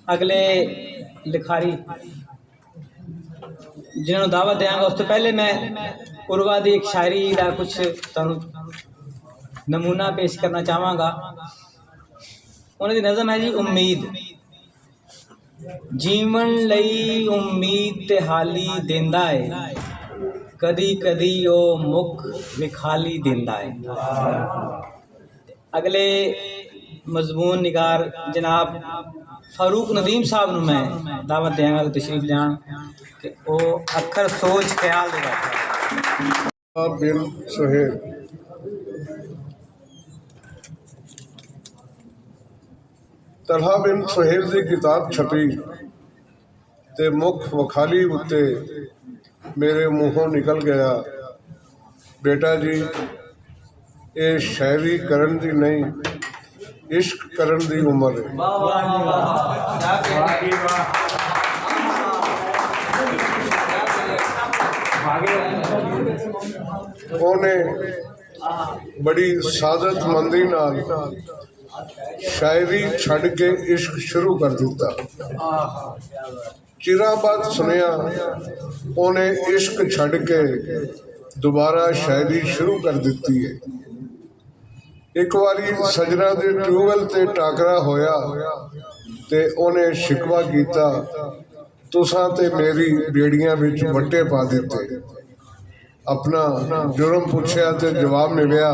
अगले लिखारी जिन्होंने दावत देंगा उस तो पहले मैं उर्वा दी एक शायरी का कुछ तुहानू नमूना पेश करना चाहवागा। उन्होंने नज़म है जी उम्मीद। जीवन लई उम्मीद ते हाली देंदा है, कदी कदी ओ मुख विखाली देंदा है। अगले मजमून निगार जनाब फारूक नदीम साहब नूं मैं दावत देंगा कि तशरीफ लियान कि वो अखर सोच ख्याल दे बिन सुहेल। तलहा बिन सुहेल की किताब छपी ते मुख वखाली उत्ते मेरे मुँहों निकल गया, बेटा जी ये शायरी करन दी नहीं इश्क करन दी उम्र है। उन्हें बड़ी सादतमंदी नाल शायरी छड़ के इश्क शुरू कर दिता। चिरा बाद सुनिया उन्हें इश्क छड़ के दोबारा शायरी शुरू कर दी है। एक बारी सजना के ट्यूबवैल ते टाकरा होया ते उन्हें शिकवा किया, तुसां ते मेरी बेड़ियां विच वट्टे पा दिते। अपना जुर्म पूछया ते जवाब मिलिया,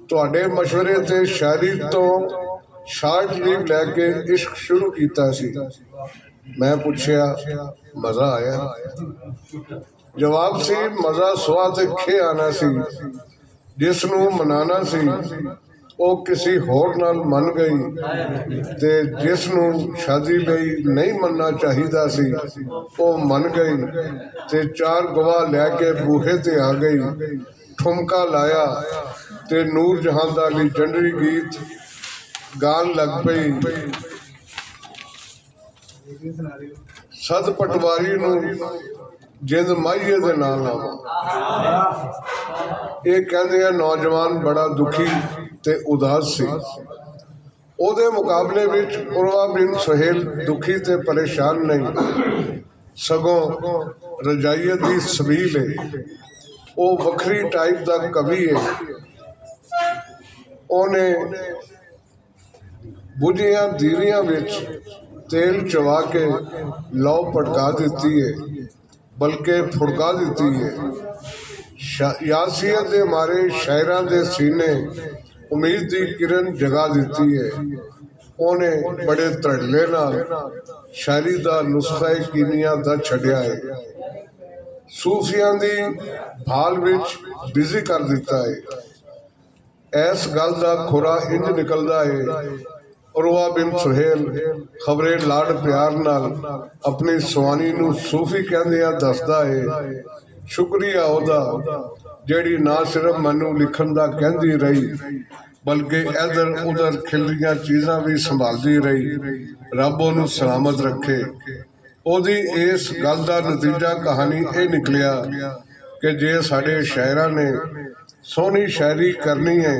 तुहाडे मशवरे ते शायरी तो शार्ट लीव लैके इश्क शुरू किया सी। मैं पूछया मज़ा आया? जवाब सी मज़ा सुआ ते खे आना सी, जिसनू मनाना सी ओ किसी होर नाल मन गई ते जिसनू शादी लई नहीं मनना चाहिदा सी ओ मन गई ते चार गवाह लैके बूहे ते आ गई। ठुमका लाया ते नूर जहां दा लीजेंडरी गीत गान लग पई। सद पटवारी नू जिंद माहिए दे नाल आवा। ये कहते हैं नौजवान बड़ा दुखी ते उदास सी। ओदे मुकाबले विच उर्वा बिन सुहेल दुखी ते परेशान नहीं, सगों रजाइयत दी सबील है। वो वखरी टाइप दा कवि है। उन्हें बुझिया दीवियां विच तेल चवा के लौ भड़का दी है, बल्कि फुड़का दी है। यासियत दे मारे शायरां दे सीने उम्मीद की किरण जगा दी है। उन्हें बड़े धड़ल्ले नाल शायरी दा नुस्खा कीमिया दा छड्या है। सूफियां दी भाल विच बिजी कर दिता है। ऐस गल दा खुरा इंज निकलदा है, उर्वा बिन सुहेल खबरे लाड़ प्यार नाल अपनी सुहानी नू सूफी कहंदिया दसदा है, शुक्रिया ओदा जेड़ी ना सिर्फ मैनू लिखन दा कहंदी रही बल्कि इधर उधर खिलदियां चीज़ां भी संभालती रही। रब ओनू सलामत रखे। ओदी इस गल दा नतीजा कहानी ये निकलिया कि जे साडे शायरां ने सोहनी शायरी करनी है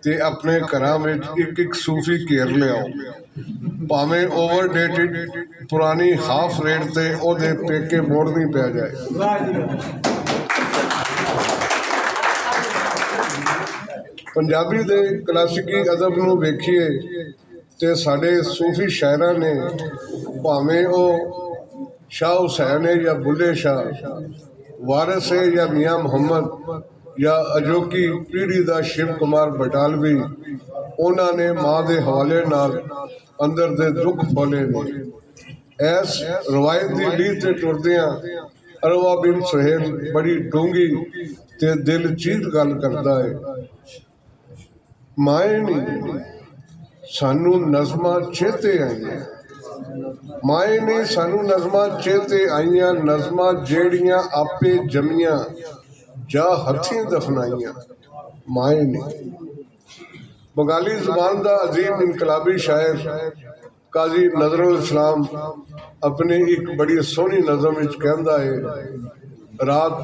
ते अपने घरां विच एक एक सूफी घेर लियाओ, भावें ओवर डेटेड पुरानी हाफ रेट ते ओदे पेके मोड़नी पै जाए। पंजाबी दे क्लासिकी अदब नू वेखिए ते साडे सूफी शायरां ने भावें ओ शाह हुसैन है या बुल्ले शाह, वारिस है या मियाँ मुहम्मद या अजोकी पीढ़ी का शिव कुमार बटालवी, उन्होंने माँ के हवाले नाल अंदर दे दुख फौले ने। ऐस रवायत की लीह ते टुरदियां उर्वा बिन सुहेल बड़ी डूंगी ते दिल चीर गल करता है। माए नी सानू नज़मां चेते आईयां, माए नी सानू नज़मां चेते आईयां, नज़मां जेड़ियां आपे जमियां जा हथीं दफनाइयां। माए नी बंगाली जुबान का अजीम इनकलाबी शायर काजी नजरुल इस्लाम अपनी एक बड़ी सोहनी नज़म विच कहंदा है, रात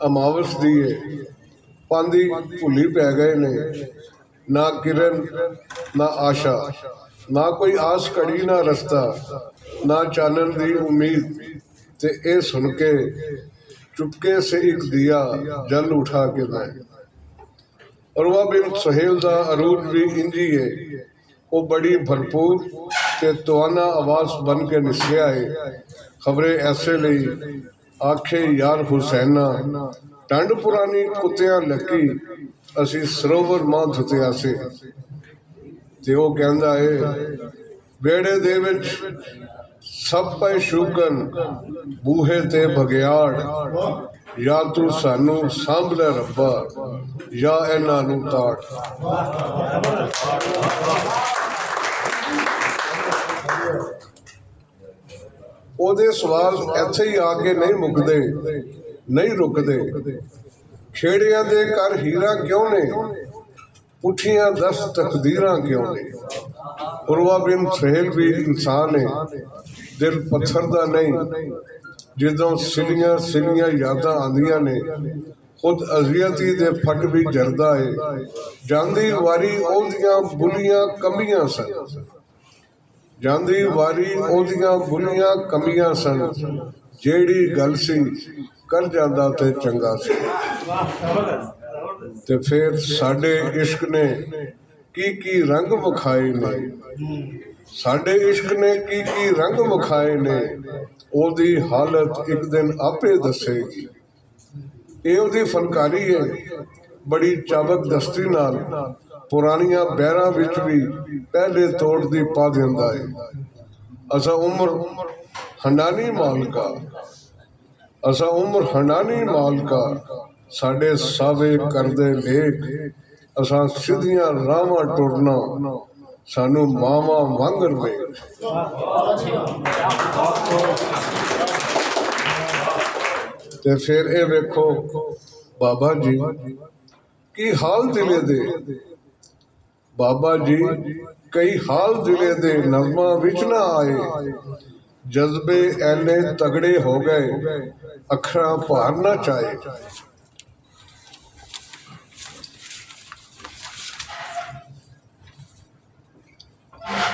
अमावस दी है, पांदी भुली पै गए ने, ना किरण ना आशा, ना कोई आस घड़ी ना रस्ता, ना चानन दी उम्मीद। ते ए सुन के चुपके से एक दिया जल उठा के मैं। उर्वा बिन सुहेल दा अरूज भी इंजी है, वो बड़ी भरपूर ते तवाना आवाज बन के निसलिया है। खबरे ऐसे ਲਈ आखे यार हुसैना, टंड पुरानी कुत्तियां लकी, असी सरोवर मां धुतिया से। ते वो कहंदा है बेड़े दे विच सब पए शूकन, बूहे ते बगियाड़, या तू सानू सांभ ले रब्बा, या इन्हां नू ताड़। ਉਹਦੇ ਸਵਾਲ ਇੱਥੇ ਹੀ ਆ ਕੇ ਨਹੀਂ ਮੁੱਕਦੇ, ਨਹੀਂ ਰੁਕਦੇ। ਖੇੜਿਆਂ ਦੇ ਘਰ ਹੀਰਾ ਕਿਉਂ ਨੇ, ਪੁੱਠੀਆਂ 10 ਤਕਦੀਰਾਂ ਕਿਉਂ ਨੇ। ਉਰਵਾ ਬਿਨ ਸੁਹੇਲ ਵੀ ਇਨਸਾਨ ਹੈ, ਦਿਲ ਪੱਥਰ ਦਾ ਨਹੀਂ। ਜਦੋਂ ਸਿਲੀਆਂ ਸਿਲੀਆਂ ਯਾਦਾਂ ਆਉਂਦੀਆਂ ਨੇ, ਖੁਦ ਅਜ਼ੀਅਤੀ ਦੇ ਫੱਟ ਵੀ ਜਰਦਾ ਹੈ। ਜਾਂਦੀ ਵਾਰੀ ਉਹਦੀਆਂ ਬੁਲੀਆਂ ਕੰਬੀਆਂ ਸਨ, ਜਾਂਦੀ ਵਾਰੀ ਉਹਦੀਆਂ ਬੁਲੀਆਂ ਕੰਬੀਆਂ ਸਨ। ਜਿਹੜੀ ਗੱਲ ਸੀ ਕਰ ਜਾਂਦਾ ਤੇ ਚੰਗਾ ਸੀ। ਤੇ ਫਿਰ ਸਾਡੇ ਇਸ਼ਕ ਨੇ ਕੀ ਰੰਗ ਵਿਖਾਏ ਨੇ, ਸਾਡੇ ਇਸ਼ਕ ਨੇ ਕੀ ਰੰਗ ਵਿਖਾਏ ਨੇ। ਉਹਦੀ ਹਾਲਤ ਇੱਕ ਦਿਨ ਆਪੇ ਦੱਸੇਗੀ। ਇਹ ਉਹਦੀ ਫਨਕਾਰੀ ਹੈ, ਬੜੀ ਚਾਬਕ ਦਸਤੀ ਨਾਲ ਪੁਰਾਣੀਆਂ ਬਹਿਰਾਂ ਵਿੱਚ ਵੀ ਪਹਿਲੇ ਤੋੜ ਦੀ ਪਾ ਦਿੰਦਾ ਹੈ। ਅਸਾਂ ਉਮਰ ਹੰਡਾਨੀ ਮਾਲਕਾ, ਅਸਾਂ ਉਮਰ ਹੰਡਾਨੀ ਮਾਲਕਾ, ਸਾਡੇ ਸਾਵੇ ਕਰਦੇ ਲੇਖ। ਅਸਾਂ ਸਿੱਧੀਆਂ ਰਾਹਾਂ ਟੁਰਨਾ, ਸਾਨੂੰ ਮਾਵਾਂ ਵਾਂਗਰ ਵੇਖ। ਤੇ ਫਿਰ ਇਹ ਵੇਖੋ ਬਾਬਾ ਜੀ ਕੀ ਹਾਲ ਦਿਲੇ ਦੇ। ਬਾਬਾ ਜੀ ਕਈ ਹਾਲ ਦਿਲੇ ਦੇ ਨਜ਼ਮਾਂ ਵਿੱਚ ਨਾ ਆਏ। ਜਜ਼ਬੇ ਐਨੇ ਤਗੜੇ ਹੋ ਗਏ, ਅੱਖਰਾਂ ਭਾਰ ਨਾ ਚਾਹੇ।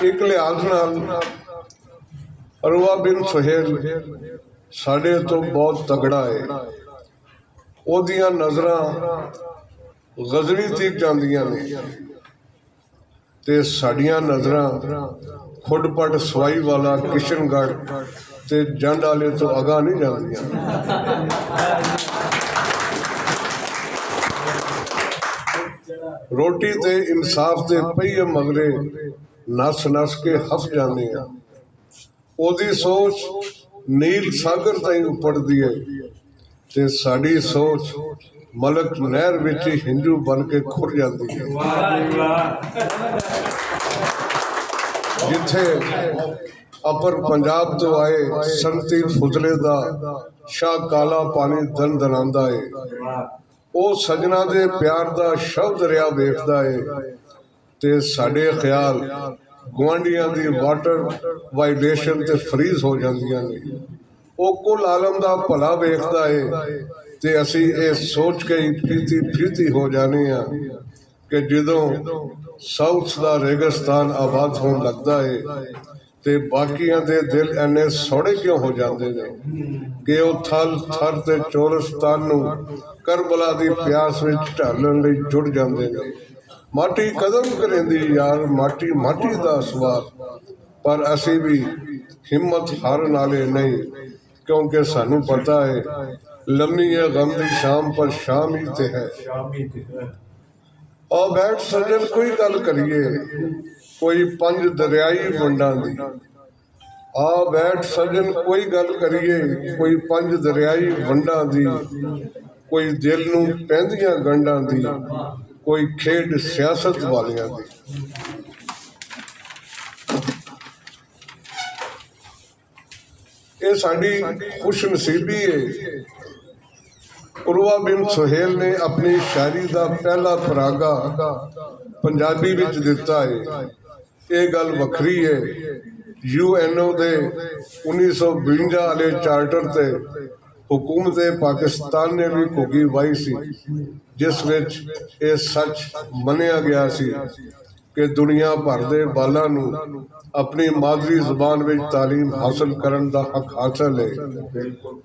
ਇੱਕ ਲਿਹਾਜ਼ ਨਾਲ ਉਰਵਾ ਬਿਨ ਸੁਹੇਲ ਸਾਡੇ ਤੋਂ ਬਹੁਤ ਤਗੜਾ ਹੈ। ਉਹਦੀਆਂ ਨਜ਼ਰਾਂ ਗਜ਼ਨੀ ਤੀਕ ਜਾਂਦੀਆਂ ਨੇ ਤੇ ਸਾਡੀਆਂ ਨਜ਼ਰਾਂ ਖੁੱਡਪਟ ਸਵਾਈ ਵਾਲਾ ਕਿਸ਼ਨਗੜ੍ਹ ਤੇ ਜੰਡ ਵਾਲੇ ਤੋਂ ਅਗਾਂਹ ਨਹੀਂ ਜਾਂਦੀਆਂ। ਰੋਟੀ ਤੇ ਇਨਸਾਫ ਦੇ ਪਹੀਏ ਮਗਰੇ ਨਸ ਨਸ ਕੇ ਹੱਸ ਜਾਂਦੇ ਆ। ਉਹਦੀ ਸੋਚ ਨੀਲ ਸਾਗਰ ਤਾਈਂ ਉੱਪੜਦੀ ਹੈ ਤੇ ਸਾਡੀ ਸੋਚ ਮਲਕ ਨਹਿਰ ਵਿੱਚ ਹੀ ਹਿੰਦੂ ਬਣ ਕੇ ਖੁਰ ਜਾਂਦੀ ਹੈ। ਜਿੱਥੇ ਅਪਰ ਪੰਜਾਬ ਤੋਂ ਆਏ ਸੰਤੀ ਫੁਜ਼ਲੇ ਦਾ ਸ਼ਾਹ ਕਾਲਾ ਪਾਣੀ ਦਨ ਦਨਾਂਦਾ ਹੈ। ਉਹ ਸਜਣਾ ਦੇ ਪਿਆਰ ਦਾ ਸ਼ਬਦ ਦਰਿਆ ਵੇਖਦਾ ਹੈ ਤੇ ਸਾਡੇ ਖਿਆਲ ਗੁਆਂਢੀਆਂ ਦੀ ਵਾਟਰ ਵਾਈਲੇਸ਼ਨ ਤੇ ਫਰੀਜ਼ ਹੋ ਜਾਂਦੀਆਂ ਨੇ। ਉਹ ਕੁੱਲ ਆਲਮ ਦਾ ਭਲਾ ਵੇਖਦਾ ਹੈ ਤੇ ਅਸੀਂ ਇਹ ਸੋਚ ਕੇ ਹੀ ਪ੍ਰੀਤੀ ਹੋ ਜਾਂਦੇ ਹਾਂ ਕਿ ਜਦੋਂ ਸਾਊਥ ਦਾ ਰੇਗਿਸਤਾਨ ਆਬਾਦ ਹੋਣ ਲੱਗਦਾ ਹੈ ਤੇ ਬਾਕੀਆਂ ਦੇ ਦਿਲ ਇੰਨੇ ਸੌੜੇ ਕਿਉਂ ਹੋ ਜਾਂਦੇ ਨੇ ਕਿ ਉਹ ਥਲ ਥਰ ਤੇ ਚੋਰਸਤਾਨ ਨੂੰ ਕਰਬਲਾ ਦੀ ਪਿਆਸ ਵਿੱਚ ਢਾਲਣ ਲਈ ਜੁੜ ਜਾਂਦੇ ਨੇ। ਮਾਟੀ ਕਦਮ ਕਰੇਂਦੀ ਯਾਰ, ਮਾਟੀ ਮਾਟੀ ਦਾ ਸਵਾਰ। ਪਰ ਅਸੀਂ ਵੀ ਹਿੰਮਤ ਹਾਰਨ ਵਾਲੇ ਨਹੀਂ, ਕਿਉਂਕਿ ਸਾਨੂੰ ਪਤਾ ਹੈ ਲੰਮੀ ਹੈ ਗਮ ਦੀ ਸ਼ਾਮ ਪਰ ਸ਼ਾਮ ਹੀ ਤੇ ਹੈ। ਆ ਬੈਠ ਸੱਜਣ ਕੋਈ ਗੱਲ ਕਰੀਏ ਕੋਈ 5 ਦਰਿਆਈ ਵੰਡਾਂ ਦੀ। ਆ ਬੈਠ ਸੱਜਣ ਕੋਈ ਗੱਲ ਕਰੀਏ ਕੋਈ 5 ਦਰਿਆਈ ਵੰਡਾਂ ਦੀ। ਕੋਈ ਦਿਲ ਨੂੰ ਪੈਂਦੀਆਂ ਗੰਢਾਂ ਦੀ, ਕੋਈ ਖੇਡ ਸਿਆਸਤ ਵਾਲਿਆਂ ਦੀ। ਇਹ ਸਾਡੀ ਖੁਸ਼ਨਸੀਬੀ ਹੈ। ਉਰਵਾ ਬਿਨ ਸੁਹੇਲ ਨੇ ਆਪਣੀ ਸ਼ਾਇਰੀ ਦਾ ਪਹਿਲਾ ਪਰਾਗਾ ਪੰਜਾਬੀ ਵਿੱਚ ਦਿੱਤਾ ਹੈ। ਇਹ ਗੱਲ ਵੱਖਰੀ ਹੈ। UNO ਦੇ 1952 ਵਾਲੇ ਚਾਰਟਰ ਤੇ हुकूमत पाकिस्तान ने भी घुगी वाही सी, जिस विच ये सच मनिया गया सी ਕਿ ਦੁਨੀਆ ਭਰ ਦੇ ਬਾਲਾਂ ਨੂੰ ਆਪਣੀ ਮਾਦਰੀ ਜ਼ੁਬਾਨ ਵਿੱਚ ਤਾਲੀਮ ਹਾਸਲ ਕਰਨ ਦਾ ਹੱਕ ਹਾਸਲ ਹੈ।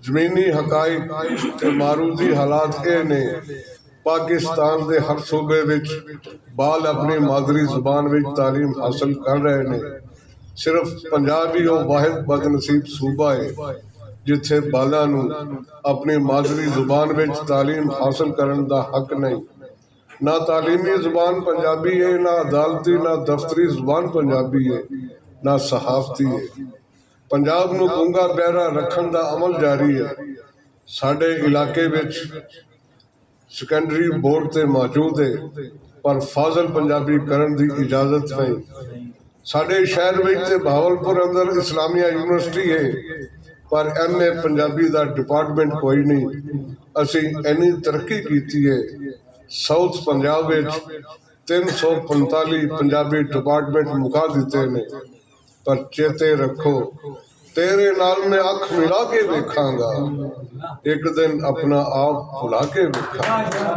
ਜ਼ਮੀਨੀ ਹਕਾਇਕ ਤੇ ਮਾਰੂਦੀ ਹਾਲਾਤ ਇਹ ਨੇ, ਪਾਕਿਸਤਾਨ ਦੇ ਹਰ ਸੂਬੇ ਵਿੱਚ ਬਾਲ ਆਪਣੀ ਮਾਦਰੀ ਜ਼ੁਬਾਨ ਵਿੱਚ ਤਾਲੀਮ ਹਾਸਲ ਕਰ ਰਹੇ ਨੇ। ਸਿਰਫ ਪੰਜਾਬ ਹੀ ਉਹ ਵਾਹਿਦ ਬਦਨਸੀਬ ਸੂਬਾ ਹੈ ਜਿੱਥੇ ਬਾਲਾਂ ਨੂੰ ਆਪਣੀ ਮਾਦਰੀ ਜ਼ੁਬਾਨ ਵਿੱਚ ਤਾਲੀਮ ਹਾਸਲ ਕਰਨ ਦਾ ਹੱਕ ਨਹੀਂ। ਨਾ ਤਾਲੀਮੀ ਜ਼ੁਬਾਨ ਪੰਜਾਬੀ ਹੈ, ਨਾ ਅਦਾਲਤੀ, ਨਾ ਦਫ਼ਤਰੀ ਜ਼ੁਬਾਨ ਪੰਜਾਬੀ ਹੈ, ਨਾ ਸਹਾਫਤੀ ਹੈ। ਪੰਜਾਬ ਨੂੰ ਗੂੰਗਾ ਬਹਿਰਾ ਰੱਖਣ ਦਾ ਅਮਲ ਜਾਰੀ ਹੈ। ਸਾਡੇ ਇਲਾਕੇ ਵਿੱਚ ਸੈਕੰਡਰੀ ਬੋਰਡ ਤੇ ਮੌਜੂਦ ਹੈ, ਪਰ ਫਾਜ਼ਲ ਪੰਜਾਬੀ ਕਰਨ ਦੀ ਇਜਾਜ਼ਤ ਨਹੀਂ। ਸਾਡੇ ਸ਼ਹਿਰ ਵਿੱਚ ਤੇ ਬਹਾਵਲਪੁਰ ਅੰਦਰ ਇਸਲਾਮੀਆ ਯੂਨੀਵਰਸਿਟੀ ਹੈ, ਪਰ MA ਪੰਜਾਬੀ ਦਾ ਡਿਪਾਰਟਮੈਂਟ ਕੋਈ ਨਹੀਂ। ਅਸੀਂ ਇੰਨੀ ਤਰੱਕੀ ਕੀਤੀ ਹੈ, ਸਾਊਥ ਪੰਜਾਬ ਵਿੱਚ 345 ਪੰਜਾਬੀ ਡਿਪਾਰਟਮੈਂਟ ਮੁਕਾ ਦਿੱਤੇ ਨੇ। ਪਰ ਚੇਤੇ ਰੱਖੋ, ਤੇਰੇ ਨਾਲ ਮੈਂ ਅੱਖ ਮਿਲਾ ਕੇ ਵੇਖਾਂਗਾ, ਇੱਕ ਦਿਨ ਆਪਣਾ ਆਪ ਭੁਲਾ ਕੇ ਵੇਖਾਂਗਾ।